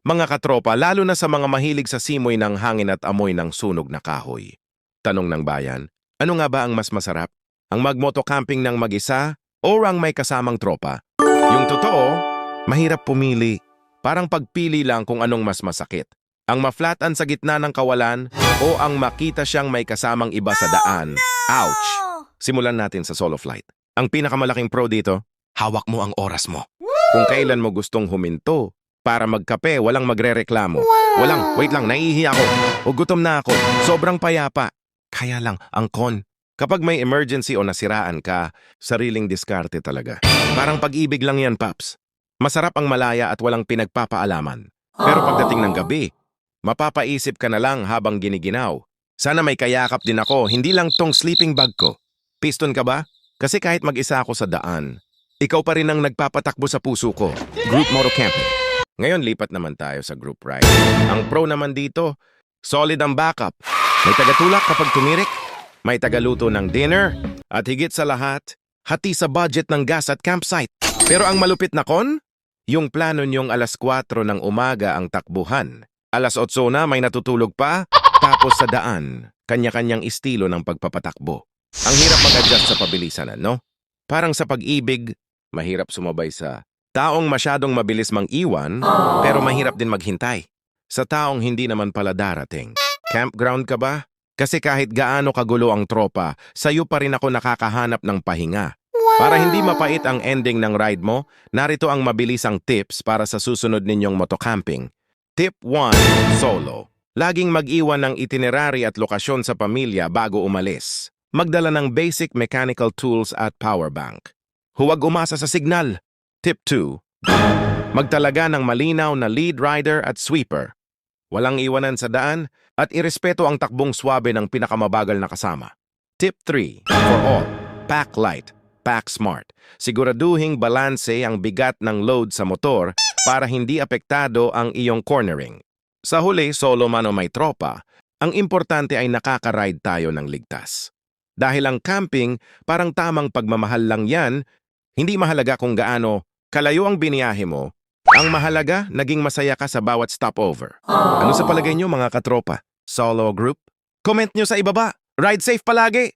Mga katropa, lalo na sa mga mahilig sa simoy ng hangin at amoy ng sunog na kahoy. Tanong ng bayan, ano nga ba ang mas masarap? Ang mag-motocamping ng mag-isa o ang may kasamang tropa? Yung totoo, mahirap pumili. Parang pagpili lang kung anong mas masakit. Ang maflatan sa gitna ng kawalan o ang makita siyang may kasamang iba sa daan. Ouch! Simulan natin sa solo flight. Ang pinakamalaking pro dito, hawak mo ang oras mo. Kung kailan mo gustong huminto, para magkape, walang magrereklamo. Walang, wait lang, naiihi ako. O gutom na ako, sobrang payapa. Kaya lang, ang con, kapag may emergency o nasiraan ka, sariling diskarte talaga. Parang pag-ibig lang yan, Paps. Masarap ang malaya at walang pinagpapaalaman. Pero pagdating ng gabi, mapapaisip ka na lang habang giniginaw. Sana may kayakap din ako, hindi lang tong sleeping bag ko. Piston ka ba? Kasi kahit mag-isa ako sa daan, ikaw pa rin ang nagpapatakbo sa puso ko. Group moto camping. Ngayon, lipat naman tayo sa group ride. Ang pro naman dito, solid ang backup. May tagatulak kapag tumirik, may tagaluto ng dinner, at higit sa lahat, hati sa budget ng gas at campsite. Pero ang malupit na con, yung plano niyong alas 4 ng umaga ang takbuhan. Alas 8 na may natutulog pa, tapos sa daan, kanya-kanyang estilo ng pagpapatakbo. Ang hirap mag-adjust sa pabilisan, no? Parang sa pag-ibig, mahirap sumabay sa taong masyadong mabilis mang-iwan, pero mahirap din maghintay. Sa taong hindi naman pala darating. Campground ka ba? Kasi kahit gaano kagulo ang tropa, sa'yo pa rin ako nakakahanap ng pahinga. Para hindi mapait ang ending ng ride mo, narito ang mabilisang tips para sa susunod ninyong motocamping. Tip 1. Solo. Laging mag-iwan ng itinerary at lokasyon sa pamilya bago umalis. Magdala ng basic mechanical tools at power bank. Huwag umasa sa signal. Tip 2. Magtalaga ng malinaw na lead rider at sweeper. Walang iwanan sa daan at irespeto ang takbong swabe ng pinakamabagal na kasama. Tip 3. For all, pack light, pack smart. Siguraduhing balanse ang bigat ng load sa motor para hindi apektado ang iyong cornering. Sa huli, solo man o may tropa, ang importante ay nakaka-ride tayo ng ligtas. Dahil ang camping, parang tamang pagmamahal lang yan, hindi mahalaga kung gaano kalayo ang biniyahe mo, ang mahalaga, naging masaya ka sa bawat stopover. Ano sa palagay nyo mga katropa? Solo group? Comment nyo sa ibaba. Ride safe palagi!